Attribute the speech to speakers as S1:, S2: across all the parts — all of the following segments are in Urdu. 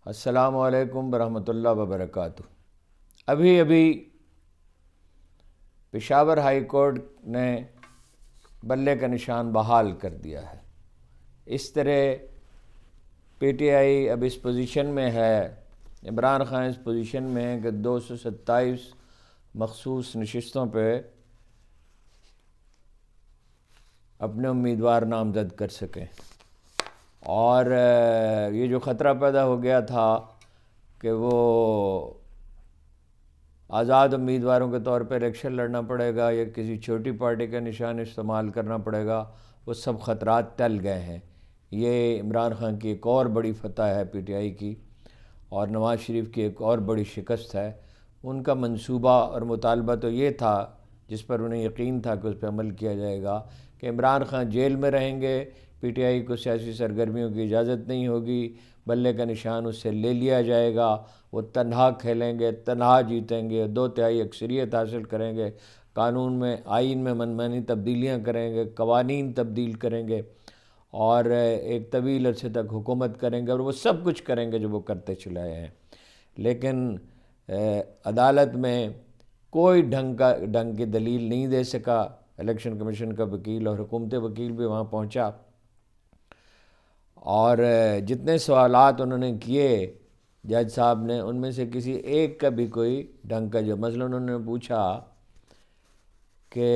S1: السلام علیکم ورحمۃ اللہ وبرکاتہ۔ ابھی پشاور ہائی کورٹ نے بلے کا نشان بحال کر دیا ہے۔ اس طرح پی ٹی آئی اب اس پوزیشن میں ہے، عمران خان اس پوزیشن میں ہے کہ 227 مخصوص نشستوں پہ اپنے امیدوار نامزد کر سکیں۔ اور یہ جو خطرہ پیدا ہو گیا تھا کہ وہ آزاد امیدواروں کے طور پہ الیکشن لڑنا پڑے گا یا کسی چھوٹی پارٹی کا نشان استعمال کرنا پڑے گا، وہ سب خطرات ٹل گئے ہیں۔ یہ عمران خان کی ایک اور بڑی فتح ہے پی ٹی آئی کی، اور نواز شریف کی ایک اور بڑی شکست ہے۔ ان کا منصوبہ اور مطالبہ تو یہ تھا، جس پر انہیں یقین تھا کہ اس پہ عمل کیا جائے گا، کہ عمران خان جیل میں رہیں گے، پی ٹی آئی کو سیاسی سرگرمیوں کی اجازت نہیں ہوگی، بلے کا نشان اس سے لے لیا جائے گا، وہ تنہا کھیلیں گے، تنہا جیتیں گے، 2/3 اکثریت حاصل کریں گے، قانون میں آئین میں منمانی تبدیلیاں کریں گے، قوانین تبدیل کریں گے، اور ایک طویل عرصے تک حکومت کریں گے، اور وہ سب کچھ کریں گے جو وہ کرتے چلے آئے ہیں۔ لیکن عدالت میں کوئی ڈھنگ کی دلیل نہیں دے سکا۔ الیکشن کمیشن کا وکیل اور حکومت وکیل بھی وہاں پہنچا، اور جتنے سوالات انہوں نے کیے جج صاحب نے، ان میں سے کسی ایک کا بھی کوئی ڈھنگ کا جو مثلا انہوں نے پوچھا کہ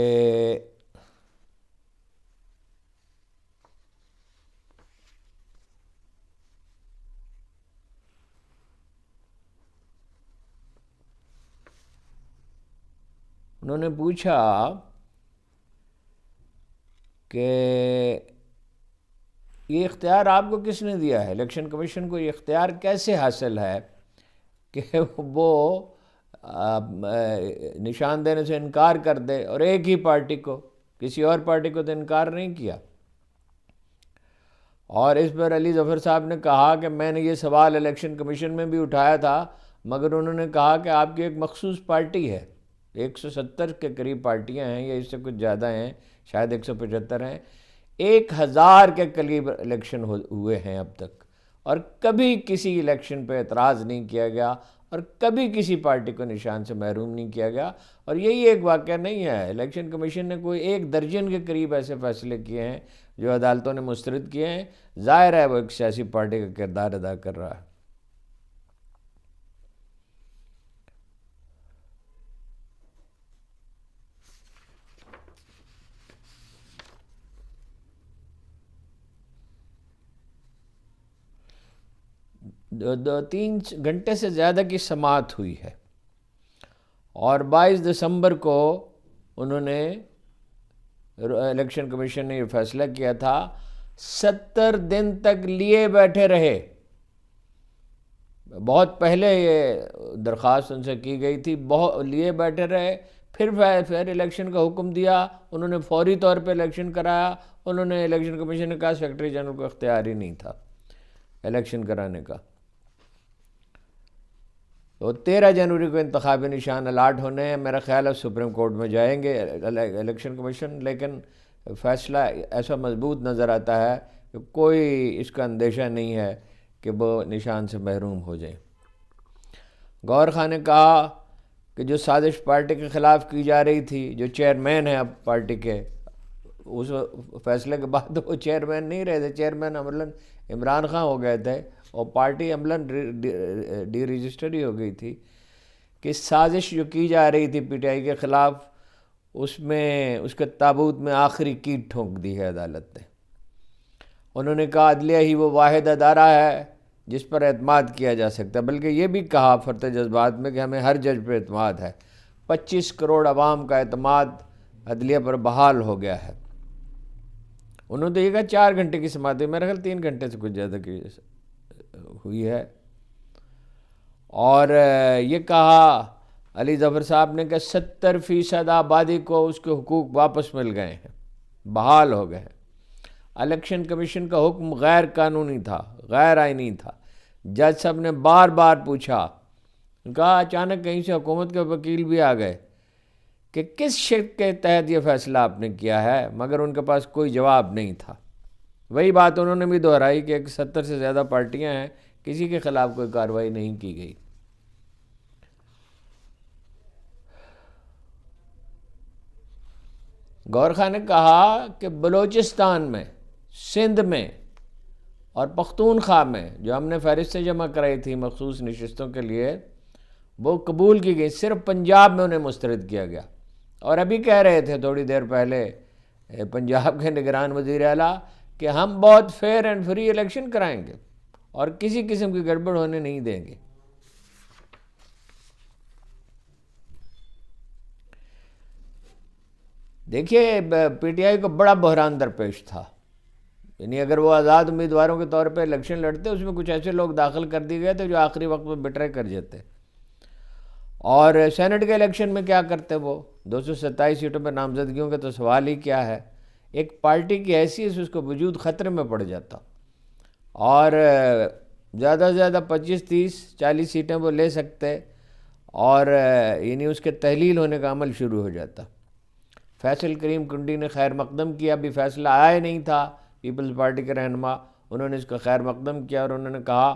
S1: یہ اختیار آپ کو کس نے دیا ہے؟ الیکشن کمیشن کو یہ اختیار کیسے حاصل ہے کہ وہ نشان دینے سے انکار کر دے، اور ایک ہی پارٹی کو، کسی اور پارٹی کو تو انکار نہیں کیا۔ اور اس پر علی ظفر صاحب نے کہا کہ میں نے یہ سوال الیکشن کمیشن میں بھی اٹھایا تھا، مگر انہوں نے کہا کہ آپ کی ایک مخصوص پارٹی ہے، 170 کے قریب پارٹیاں ہیں یا اس سے کچھ زیادہ ہیں، شاید 175 ہیں، 1000 کے قریب الیکشن ہوئے ہیں اب تک، اور کبھی کسی الیکشن پہ اعتراض نہیں کیا گیا، اور کبھی کسی پارٹی کو نشان سے محروم نہیں کیا گیا۔ اور یہی ایک واقعہ نہیں ہے، الیکشن کمیشن نے کوئی 1 درجن کے قریب ایسے فیصلے کیے ہیں جو عدالتوں نے مسترد کیے ہیں۔ ظاہر ہے وہ ایک سیاسی پارٹی کا کردار ادا کر رہا ہے۔ 3 گھنٹے سے زیادہ کی سماعت ہوئی ہے، اور 22 دسمبر کو انہوں نے الیکشن کمیشن نے یہ فیصلہ کیا تھا، 70 دن تک لیے بیٹھے رہے۔ بہت پہلے یہ درخواست ان سے کی گئی تھی، بہت لیے بیٹھے رہے، پھر الیکشن کا حکم دیا، انہوں نے فوری طور پہ الیکشن کرایا۔ انہوں نے الیکشن کمیشن نے کہا سیکرٹری جنرل کو اختیار ہی نہیں تھا الیکشن کرانے کا۔ تو 13 جنوری کو انتخابی نشان الاٹ ہونے ہیں، میرا خیال ہے سپریم کورٹ میں جائیں گے الیکشن کمیشن، لیکن فیصلہ ایسا مضبوط نظر آتا ہے کہ کوئی اس کا اندیشہ نہیں ہے کہ وہ نشان سے محروم ہو جائیں۔ گور خان نے کہا کہ جو سازش پارٹی کے خلاف کی جا رہی تھی، جو چیئرمین ہیں اب پارٹی کے، اس فیصلے کے بعد وہ چیئرمین نہیں رہے تھے، چیئرمین عملاً عمران خان ہو گئے تھے، اور پارٹی عملاً ڈی رجسٹر ہی ہو گئی تھی، کہ سازش جو کی جا رہی تھی پی ٹی آئی کے خلاف، اس میں اس کے تابوت میں آخری کیل ٹھونک دی ہے عدالت نے۔ انہوں نے کہا عدلیہ ہی وہ واحد ادارہ ہے جس پر اعتماد کیا جا سکتا ہے، بلکہ یہ بھی کہا فرط جذبات میں کہ ہمیں ہر جج پہ اعتماد ہے۔ 25 کروڑ عوام کا اعتماد عدلیہ پر بحال ہو گیا ہے۔ انہوں نے تو یہ کہا 4 گھنٹے کی سماعت ہوئی، میرا خیال 3 گھنٹے سے کچھ زیادہ کی ہوئی ہے۔ اور یہ کہا علی ظفر صاحب نے کہ 70% آبادی کو اس کے حقوق واپس مل گئے ہیں، بحال ہو گئے ہیں۔ الیکشن کمیشن کا حکم غیر قانونی تھا، غیر آئینی تھا۔ جج صاحب نے بار بار پوچھا، کہا اچانک کہیں سے حکومت کے وکیل بھی آ گئے کہ کس شرط کے تحت یہ فیصلہ آپ نے کیا ہے، مگر ان کے پاس کوئی جواب نہیں تھا۔ وہی بات انہوں نے بھی دہرائی کہ 70 سے زیادہ پارٹیاں ہیں، کسی کے خلاف کوئی کارروائی نہیں کی گئی۔ گور خان نے کہا کہ بلوچستان میں، سندھ میں اور پختونخوا میں جو ہم نے فہرستیں جمع کرائی تھی مخصوص نشستوں کے لیے، وہ قبول کی گئی، صرف پنجاب میں انہیں مسترد کیا گیا۔ اور ابھی کہہ رہے تھے تھوڑی دیر پہلے پنجاب کے نگران وزیر اعلیٰ کہ ہم بہت فیئر اینڈ فری الیکشن کرائیں گے اور کسی قسم کی گڑبڑ ہونے نہیں دیں گے۔ دیکھیے پی ٹی آئی کو بڑا بحران درپیش تھا، یعنی اگر وہ آزاد امیدواروں کے طور پہ الیکشن لڑتے، اس میں کچھ ایسے لوگ داخل کر دیے گئے تھے جو آخری وقت میں بٹرے کر جاتے، اور سینٹ کے الیکشن میں کیا کرتے، وہ 227 سیٹوں پہ نامزدگیوں کا تو سوال ہی کیا ہے، ایک پارٹی کی حیثیت سے اس کو وجود خطرے میں پڑ جاتا، اور زیادہ سے زیادہ 25 30 40 سیٹیں وہ لے سکتے، اور یعنی اس کے تحلیل ہونے کا عمل شروع ہو جاتا۔ فیصل کریم کنڈی نے خیر مقدم کیا، ابھی فیصلہ آیا ہی نہیں تھا، پیپلز پارٹی کے رہنما، انہوں نے اس کا خیر مقدم کیا اور انہوں نے کہا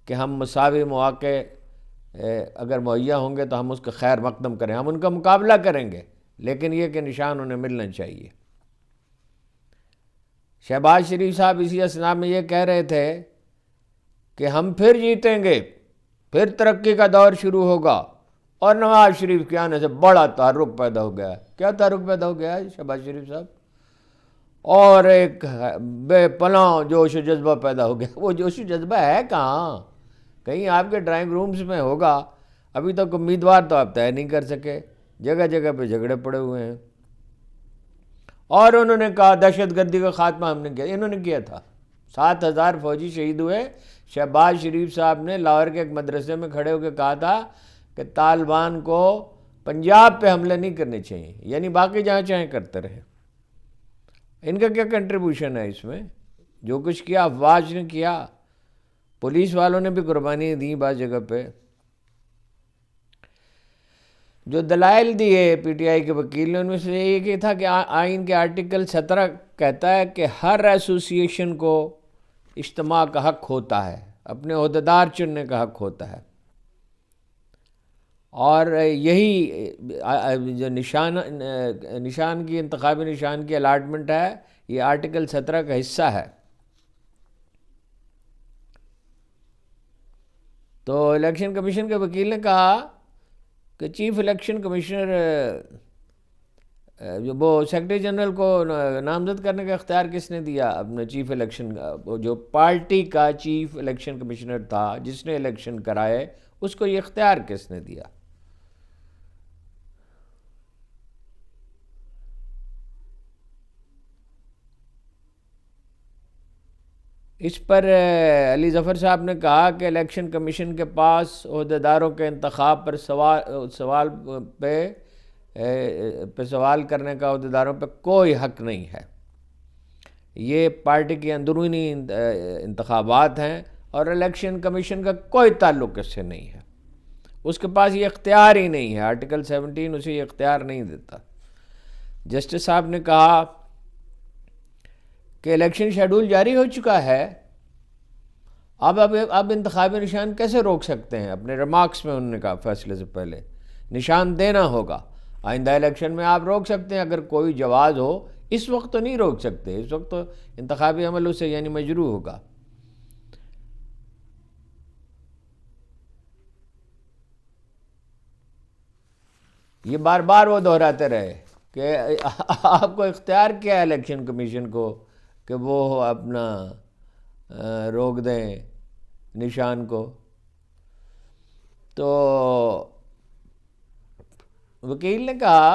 S1: کہ ہم مساوی مواقع اگر مہیا ہوں گے تو ہم اس کا خیر مقدم کریں، ہم ان کا مقابلہ کریں گے، لیکن یہ کہ نشان انہیں ملنا چاہیے۔ شہباز شریف صاحب اسی اثناء میں یہ کہہ رہے تھے کہ ہم پھر جیتیں گے، پھر ترقی کا دور شروع ہوگا، اور نواز شریف کے آنے سے بڑا تعارف پیدا ہو گیا ہے۔ کیا تعارف پیدا ہو گیا ہے شہباز شریف صاحب؟ اور ایک بے پناہ جوش و جذبہ پیدا ہو گیا۔ وہ جوش و جذبہ ہے کہاں؟ کہیں آپ کے ڈرائنگ رومز میں ہوگا، ابھی تک امیدوار تو آپ طے نہیں کر سکے، جگہ جگہ پہ جھگڑے پڑے ہوئے ہیں۔ اور انہوں نے کہا دہشت گردی کا خاتمہ ہم نے کیا، انہوں نے کیا تھا، 7000 فوجی شہید ہوئے۔ شہباز شریف صاحب نے لاہور کے ایک مدرسے میں کھڑے ہو کے کہا تھا کہ طالبان کو پنجاب پہ حملے نہیں کرنے چاہیے، یعنی باقی جہاں چاہیں کرتے رہیں۔ ان کا کیا کنٹریبیوشن ہے اس میں؟ جو کچھ کیا افواج نے کیا، پولیس والوں نے بھی قربانی دی بعض جگہ پہ۔ جو دلائل دیے پی ٹی آئی کے وکیل نے، ان میں سے یہ تھا کہ آئین کے آرٹیکل 17 کہتا ہے کہ ہر ایسوسی ایشن کو اجتماع کا حق ہوتا ہے، اپنے عہدیدار چننے کا حق ہوتا ہے، اور یہی جو نشان کی انتخابی نشان کی الاٹمنٹ ہے، یہ آرٹیکل 17 کا حصہ ہے۔ تو الیکشن کمیشن کے وکیل نے کہا کہ چیف الیکشن کمشنر وہ سیکرٹری جنرل کو نامزد کرنے کا اختیار کس نے دیا؟ اپنے چیف الیکشن، جو پارٹی کا چیف الیکشن کمشنر تھا جس نے الیکشن کرائے، اس کو یہ اختیار کس نے دیا؟ اس پر علی ظفر صاحب نے کہا کہ الیکشن کمیشن کے پاس عہدیداروں کے انتخاب پر سوال کرنے کا عہدیداروں پہ کوئی حق نہیں ہے، یہ پارٹی کی اندرونی انتخابات ہیں اور الیکشن کمیشن کا کوئی تعلق اس سے نہیں ہے، اس کے پاس یہ اختیار ہی نہیں ہے، آرٹیکل 17 اسے یہ اختیار نہیں دیتا۔ جسٹس صاحب نے کہا کہ الیکشن شیڈول جاری ہو چکا ہے، اب انتخابی نشان کیسے روک سکتے ہیں؟ اپنے ریمارکس میں انہوں نے کہا فیصلے سے پہلے نشان دینا ہوگا، آئندہ الیکشن میں آپ روک سکتے ہیں اگر کوئی جواز ہو، اس وقت تو نہیں روک سکتے، اس وقت تو انتخابی عمل اسے یعنی مجروح ہوگا۔ یہ بار بار وہ دہراتے رہے کہ آپ کو اختیار کیا ہے الیکشن کمیشن کو کہ وہ اپنا روک دیں نشان کو۔ تو وکیل نے کہا،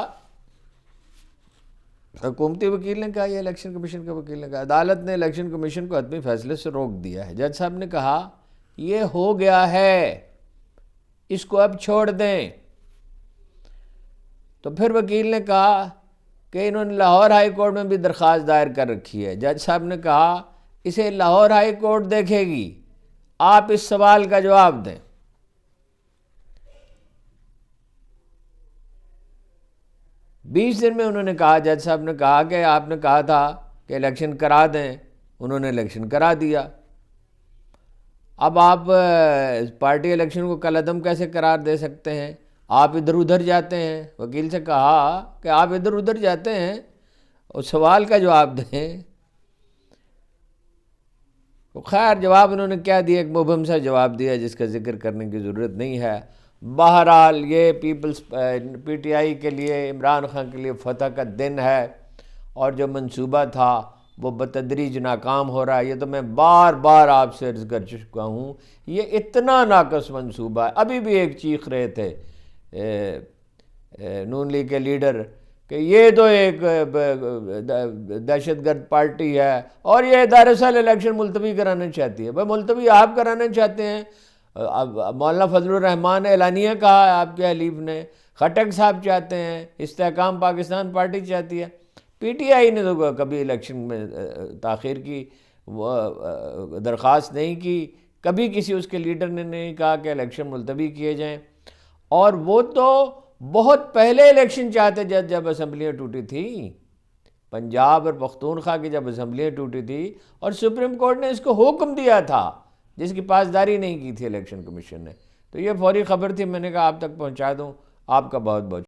S1: حکومتی وکیل نے کہا، یہ الیکشن کمیشن کے وکیل نے کہا، عدالت نے الیکشن کمیشن کو حتمی فیصلے سے روک دیا ہے۔ جج صاحب نے کہا یہ ہو گیا ہے، اس کو اب چھوڑ دیں۔ تو پھر وکیل نے کہا کہ انہوں نے لاہور ہائی کورٹ میں بھی درخواست دائر کر رکھی ہے۔ جج صاحب نے کہا اسے لاہور ہائی کورٹ دیکھے گی، آپ اس سوال کا جواب دیں۔ 20 دن میں انہوں نے کہا، جج صاحب نے کہا کہ آپ نے کہا تھا کہ الیکشن کرا دیں، انہوں نے الیکشن کرا دیا۔ اب آپ پارٹی الیکشن کو کل عدم کیسے قرار دے سکتے ہیں؟ آپ ادھر ادھر جاتے ہیں، وکیل سے کہا کہ آپ ادھر ادھر جاتے ہیں، اس سوال کا جواب دیں۔ خیر جواب انہوں نے کیا دیا، ایک مبہم سا جواب دیا جس کا ذکر کرنے کی ضرورت نہیں ہے۔ بہرحال یہ پی ٹی آئی کے لیے، عمران خان کے لیے فتح کا دن ہے، اور جو منصوبہ تھا وہ بتدریج ناکام ہو رہا ہے۔ یہ تو میں بار بار آپ سے عرض کر چکا ہوں، یہ اتنا ناقص منصوبہ ہے۔ ابھی بھی ایک چیخ رہے تھے نون لیگ کے لیڈر کہ یہ تو ایک دہشت گرد پارٹی ہے، اور یہ دراصل الیکشن ملتوی کرانا چاہتی ہے۔ بھائی ملتوی آپ کرانا چاہتے ہیں، مولانا فضل الرحمان نے اعلانیہ کہا ہے آپ کے حلیف نے، خٹک صاحب چاہتے ہیں، استحکام پاکستان پارٹی چاہتی ہے، پی ٹی آئی نے تو کبھی الیکشن میں تاخیر کی درخواست نہیں کی، کبھی کسی اس کے لیڈر نے نہیں کہا کہ الیکشن ملتوی کیے جائیں۔ اور وہ تو بہت پہلے الیکشن چاہتے جب اسمبلیاں ٹوٹی تھیں، پنجاب اور پختونخوا کی جب اسمبلیاں ٹوٹی تھی، اور سپریم کورٹ نے اس کو حکم دیا تھا، جس کی پاسداری نہیں کی تھی الیکشن کمیشن نے۔ تو یہ فوری خبر تھی، میں نے کہا آپ تک پہنچا دوں۔ آپ کا بہت بہت